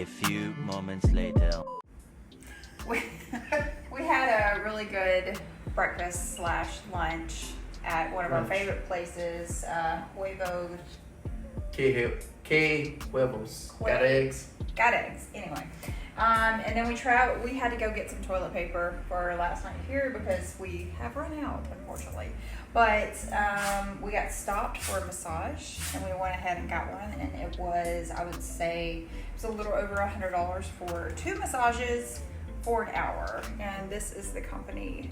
few moments later. We had a really good breakfast slash lunch at one of our favorite places, Huevos. Huevos. Got eggs. Got eggs, anyway. And then we had to go get some toilet paper for our last night here because we have run out, unfortunately. But we got stopped for a massage and we went ahead and got one, and it was, I would say, it was a little over $100 for 2 massages for an hour. And this is the company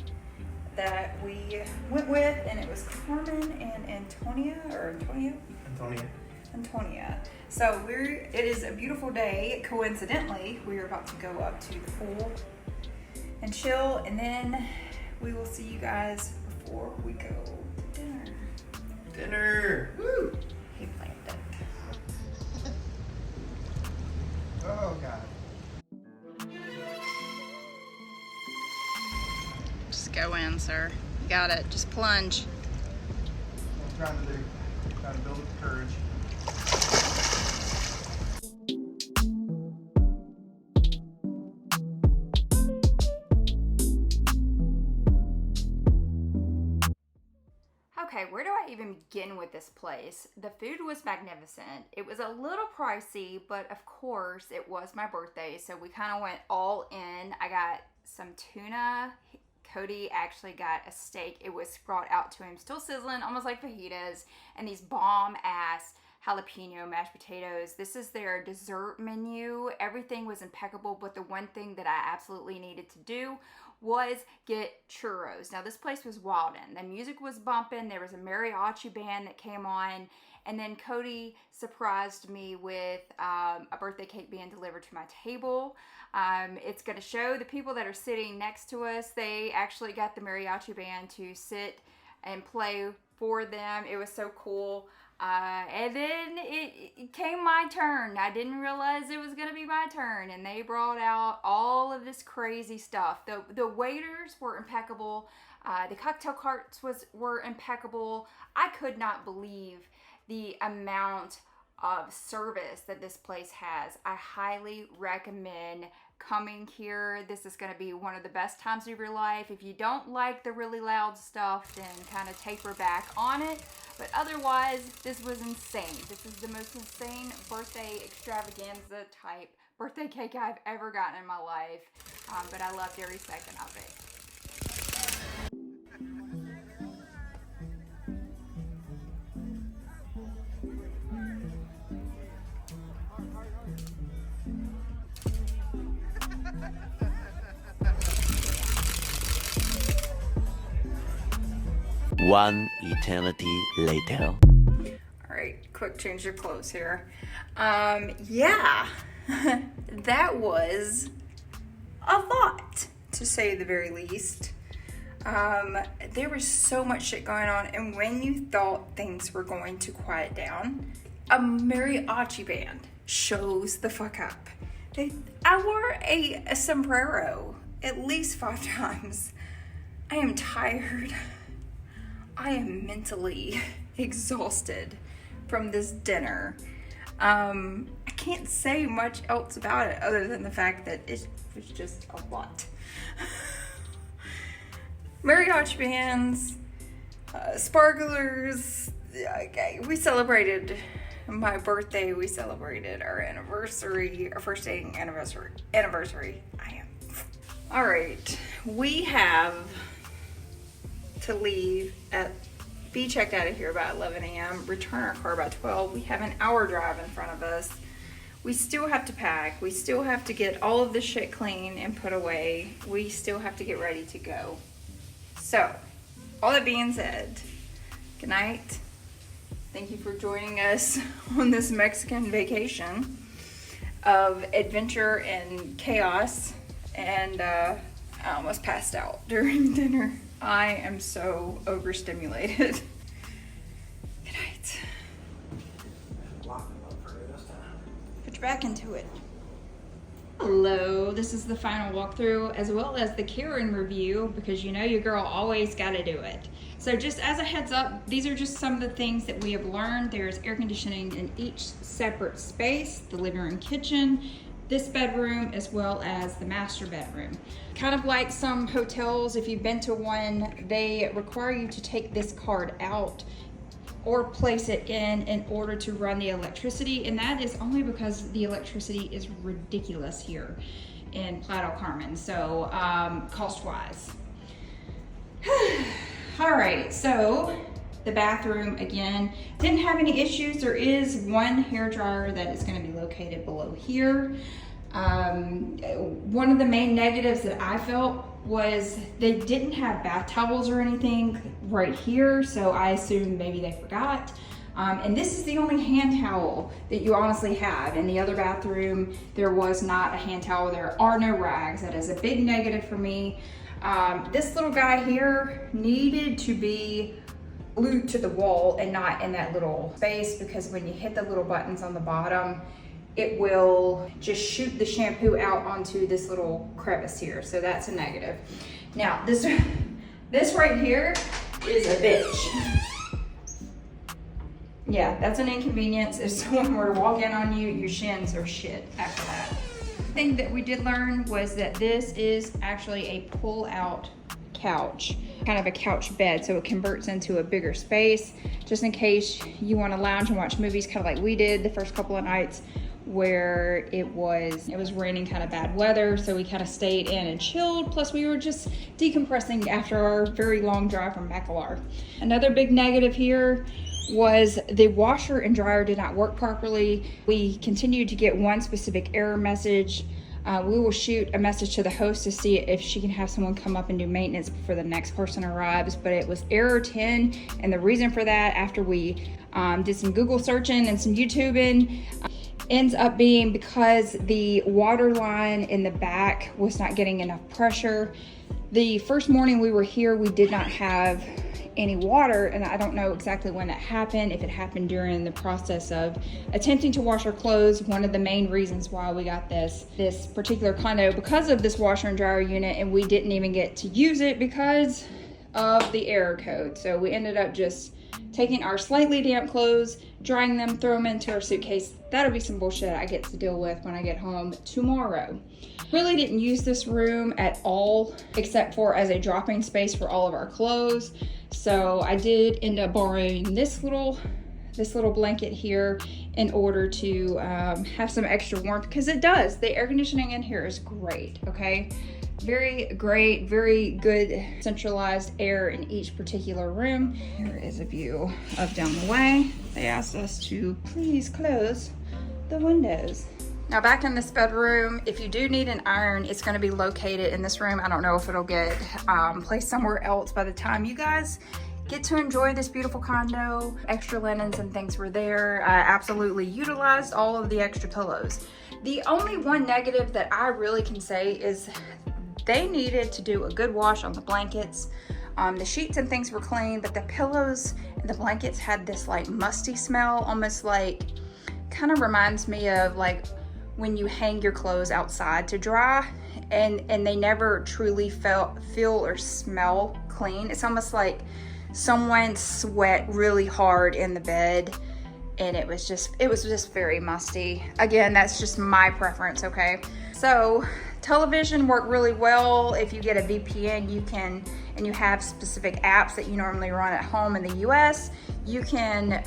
that we went with, and it was Carmen and Antonia. So it is a beautiful day. Coincidentally, we are about to go up to the pool and chill, and then we will see you guys before we go to dinner. Dinner. Woo! He planned it. Oh God. Just go in, sir. You got it. Just plunge. I'm trying to build up courage. Okay, where do I even begin with this place? The food was magnificent. It was a little pricey, but of course it was my birthday, so we kind of went all in. I got some tuna. Cody actually got a steak. It was brought out to him still sizzling, almost like fajitas, and these bomb-ass jalapeno mashed potatoes. This is their dessert menu. Everything was impeccable, but the one thing that I absolutely needed to do was get churros. Now this place was wildin'. The music was bumping. There was a mariachi band that came on, and then Cody surprised me with a birthday cake being delivered to my table. It's going to show the people that are sitting next to us. They actually got the mariachi band to sit and play for them. It was so cool. And then it came my turn. I didn't realize it was going to be my turn, and they brought out all of this crazy stuff. The waiters were impeccable. The cocktail carts were impeccable. I could not believe the amount of service that this place has. I highly recommend coming here. This is going to be one of the best times of your life. If you don't like the really loud stuff, then kind of taper back on it. But otherwise, this was insane. This is the most insane birthday extravaganza type birthday cake I've ever gotten in my life. But I loved every second of it. One eternity later. All right, quick change of clothes here. Yeah, that was a lot, to say the very least. There was so much shit going on, and when you thought things were going to quiet down, a mariachi band shows the fuck up. I wore a sombrero at least 5 times. I am tired. I am mentally exhausted from this dinner. I can't say much else about it other than the fact that it was just a lot. Mariachi bands, sparklers. Okay, we celebrated my birthday. We celebrated our anniversary, our first dating anniversary. All right, we have to leave be checked out of here by 11 a.m., return our car by 12. We have an hour drive in front of us. We still have to pack. We still have to get all of this shit clean and put away. We still have to get ready to go. So, all that being said, good night. Thank you for joining us on this Mexican vacation of adventure and chaos. And I almost passed out during dinner. I am so overstimulated. Good night. Put your back into it. Hello, this is the final walkthrough as well as the Karen review, because you know your girl always gotta do it. So just as a heads up, these are just some of the things that we have learned. There's air conditioning in each separate space, the living room, kitchen, this bedroom as well as the master bedroom. Kind of like some hotels, if you've been to one, they require you to take this card out or place it in order to run the electricity, and that is only because the electricity is ridiculous here in Playa Del Carmen, so cost-wise. All right, so the bathroom, again, didn't have any issues. There is one hair dryer that is going to be located below here. One of the main negatives that I felt was they didn't have bath towels or anything right here, so I assumed maybe they forgot. And this is the only hand towel that you honestly have. In the other bathroom, there was not a hand towel. There are no rags. That is a big negative for me. This little guy here needed to be glued to the wall and not in that little space, because when you hit the little buttons on the bottom, it will just shoot the shampoo out onto this little crevice here. So that's a negative. Now, this right here is a bitch. Yeah, that's an inconvenience. If someone were to walk in on you, your shins are shit after that. The thing that we did learn was that this is actually a pull-out couch, kind of a couch bed, so it converts into a bigger space, just in case you want to lounge and watch movies, kind of like we did the first couple of nights where it was raining, kind of bad weather, so we kind of stayed in and chilled, plus we were just decompressing after our very long drive from Bacalar. Another big negative here was the washer and dryer did not work properly. We continued to get one specific error message. We will shoot a message to the host to see if she can have someone come up and do maintenance before the next person arrives, but it was error 10, and the reason for that, after we did some Google searching and some YouTubing, ends up being because the water line in the back was not getting enough pressure. The first morning we were here, we did not have any water, and I don't know exactly when that happened, if it happened during the process of attempting to wash our clothes. One of the main reasons why we got this particular condo, because of this washer and dryer unit, and we didn't even get to use it because of the error code. So we ended up just taking our slightly damp clothes, drying them, throw them into our suitcase. That'll be some bullshit I get to deal with when I get home tomorrow. Really didn't use this room at all, except for as a dropping space for all of our clothes. So I did end up borrowing this little blanket here in order to have some extra warmth, because it does. The air conditioning in here is great, okay? Very great, very good centralized air in each particular room. Here is a view of down the way. They asked us to please close the windows. Now back in this bedroom, if you do need an iron, it's going to be located in this room. I don't know if it'll get placed somewhere else by the time you guys get to enjoy this beautiful condo. Extra linens and things were there. I absolutely utilized all of the extra pillows. The only one negative that I really can say is they needed to do a good wash on the blankets. The sheets and things were clean, but the pillows and the blankets had this like musty smell, almost like, kind of reminds me of like when you hang your clothes outside to dry, and they never truly feel or smell clean. It's almost like someone sweat really hard in the bed, and it was just very musty. Again, that's just my preference, okay? So television worked really well. If you get a VPN, you can, and you have specific apps that you normally run at home in the US, you can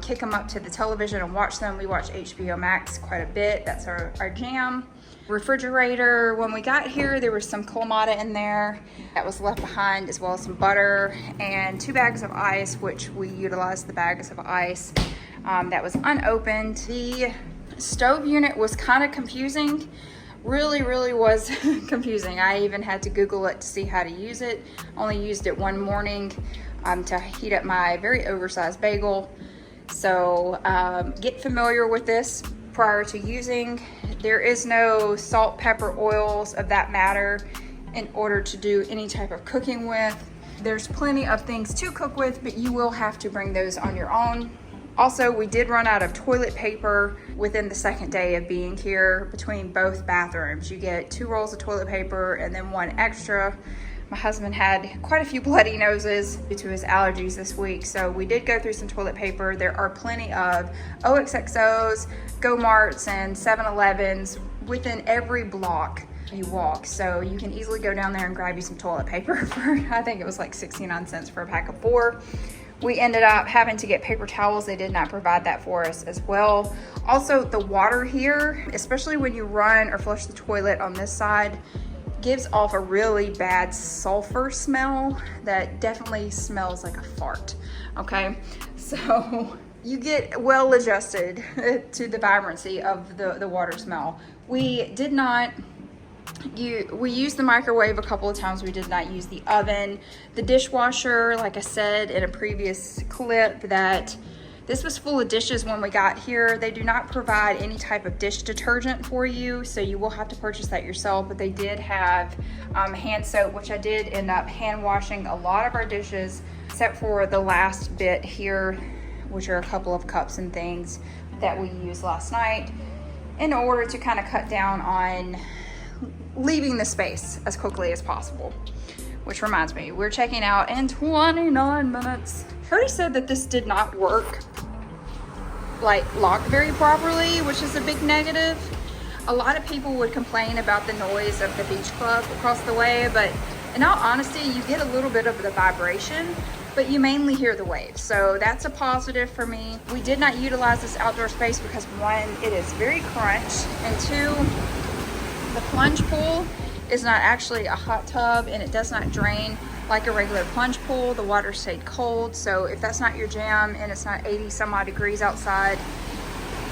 kick them up to the television and watch them. We watch HBO Max quite a bit. That's our jam. Refrigerator, when we got here, there was some Clamato in there that was left behind, as well as some butter and 2 bags of ice, which we utilized the bags of ice that was unopened. The stove unit was kind of confusing. Really was confusing. I even had to Google it to see how to use it. Only used it one morning to heat up my very oversized bagel. So get familiar with this prior to using. There is no salt, pepper, oils of that matter in order to do any type of cooking with. There's plenty of things to cook with, but you will have to bring those on your own. Also, we did run out of toilet paper within the second day of being here between both bathrooms. You get 2 rolls of toilet paper and then 1 extra. My husband had quite a few bloody noses due to his allergies this week, so we did go through some toilet paper. There are plenty of OXXOs, Go Marts, and 7-Elevens within every block you walk. So you can easily go down there and grab you some toilet paper for, I think it was like 69 cents for a pack of 4. We ended up having to get paper towels. They did not provide that for us as well. Also, the water here, especially when you run or flush the toilet on this side, gives off a really bad sulfur smell that definitely smells like a fart, okay? So you get well adjusted to the vibrancy of the water smell. We did not, we used the microwave a couple of times. We did not use the oven. The dishwasher, like I said in a previous clip, that this was full of dishes when we got here. They do not provide any type of dish detergent for you, so you will have to purchase that yourself, but they did have hand soap, which I did end up hand washing a lot of our dishes, except for the last bit here, which are a couple of cups and things that we used last night in order to kind of cut down on leaving the space as quickly as possible. Which reminds me, we're checking out in 29 minutes. Cody said that this did not work, like locked very properly, which is a big negative. A lot of people would complain about the noise of the beach club across the way, but in all honesty, you get a little bit of the vibration, but you mainly hear the waves. So that's a positive for me. We did not utilize this outdoor space because 1, it is very crunch, and 2, the plunge pool is not actually a hot tub and it does not drain like a regular plunge pool. The water stayed cold, so if that's not your jam and it's not 80 some odd degrees outside,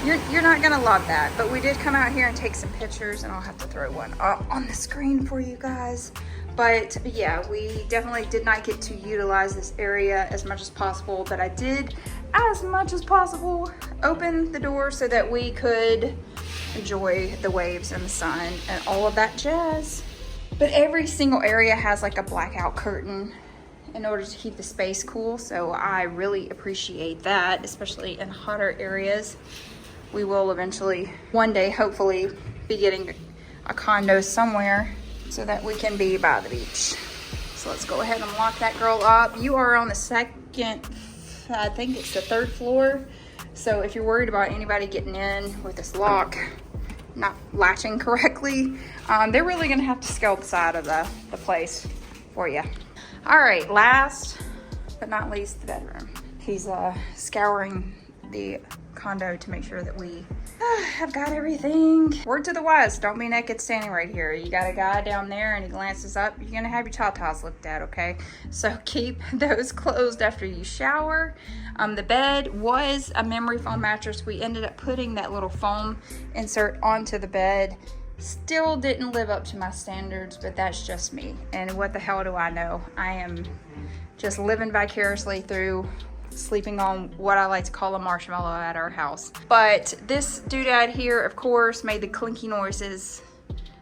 you're not gonna love that. But we did come out here and take some pictures, and I'll have to throw one up on the screen for you guys. But yeah, we definitely did not get to utilize this area as much as possible, but I did, as much as possible, open the door so that we could enjoy the waves and the sun and all of that jazz. But every single area has like a blackout curtain in order to keep the space cool, so I really appreciate that, especially in hotter areas. We will eventually, one day, hopefully, be getting a condo somewhere so that we can be by the beach. So let's go ahead and lock that girl up. You are on the second, I think it's the 3rd floor. So if you're worried about anybody getting in with this lock not latching correctly, they're really gonna have to scale the side of the place for you. All right, last but not least, the bedroom. He's scouring the condo to make sure that we have got everything. Word to the wise, don't be naked standing right here. You got a guy down there and he glances up, you're gonna have your tatas looked at, okay? So keep those closed after you shower. The bed was a memory foam mattress. We ended up putting that little foam insert onto the bed. Still didn't live up to my standards, but that's just me. And what the hell do I know? I am just living vicariously through sleeping on what I like to call a marshmallow at our house. But this doodad here, of course, made the clinky noises.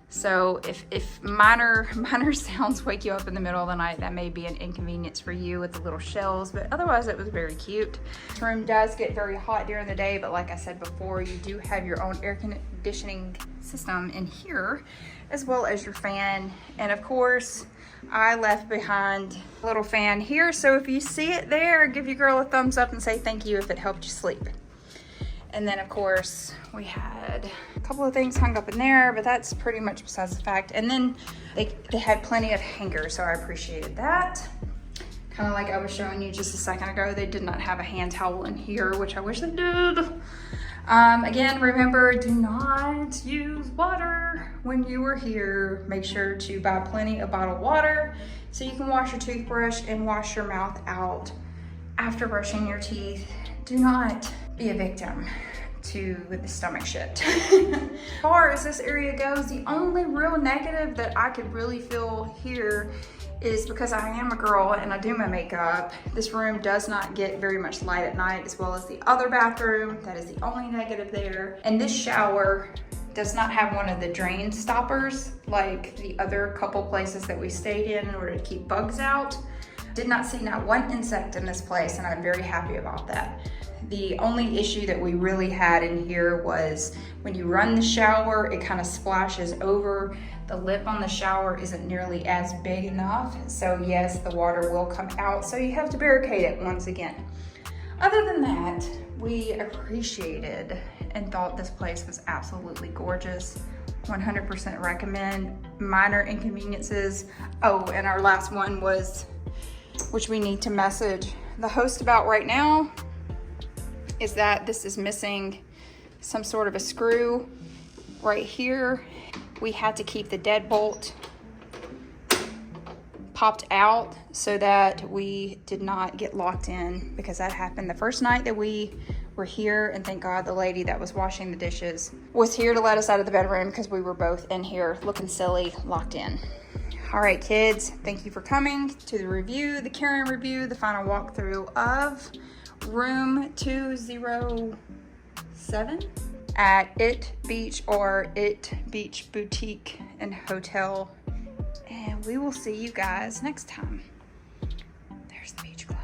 So if minor sounds wake you up in the middle of the night, that may be an inconvenience for you with the little shells, but otherwise it was very cute. This room does get very hot during the day, but like I said before, you do have your own air conditioning system in here, as well as your fan. And of course, I left behind a little fan here, so if you see it there, give your girl a thumbs up and say thank you if it helped you sleep. And then of course, we had a couple of things hung up in there, but that's pretty much besides the fact. And then they had plenty of hangers, so I appreciated that. Kind of like I was showing you just a second ago, they did not have a hand towel in here, which I wish they did. Again, remember, do not use water when you are here. Make sure to buy plenty of bottled water so you can wash your toothbrush and wash your mouth out after brushing your teeth. Do not be a victim to the stomach shit. As far as this area goes, the only real negative that I could really feel here is because I am a girl and I do my makeup. This room does not get very much light at night, as well as the other bathroom. That is the only negative there. And this shower does not have one of the drain stoppers like the other couple places that we stayed in order to keep bugs out. Did not see not one insect in this place, and I'm very happy about that. The only issue that we really had in here was when you run the shower, it kind of splashes over. The lip on the shower isn't nearly as big enough. So yes, the water will come out. So you have to barricade it once again. Other than that, we appreciated and thought this place was absolutely gorgeous. 100% recommend. Minor inconveniences. Oh, and our last one was, which we need to message the host about right now, is that this is missing some sort of a screw right here. We had to keep the deadbolt popped out so that we did not get locked in, because that happened the first night that we were here, and thank God the lady that was washing the dishes was here to let us out of the bedroom, because we were both in here looking silly, locked in. All right, kids, thank you for coming to the review, the Karen review, the final walkthrough of room 207 at It Beach, or It Beach Boutique and Hotel. And we will see you guys next time. There's the beach club.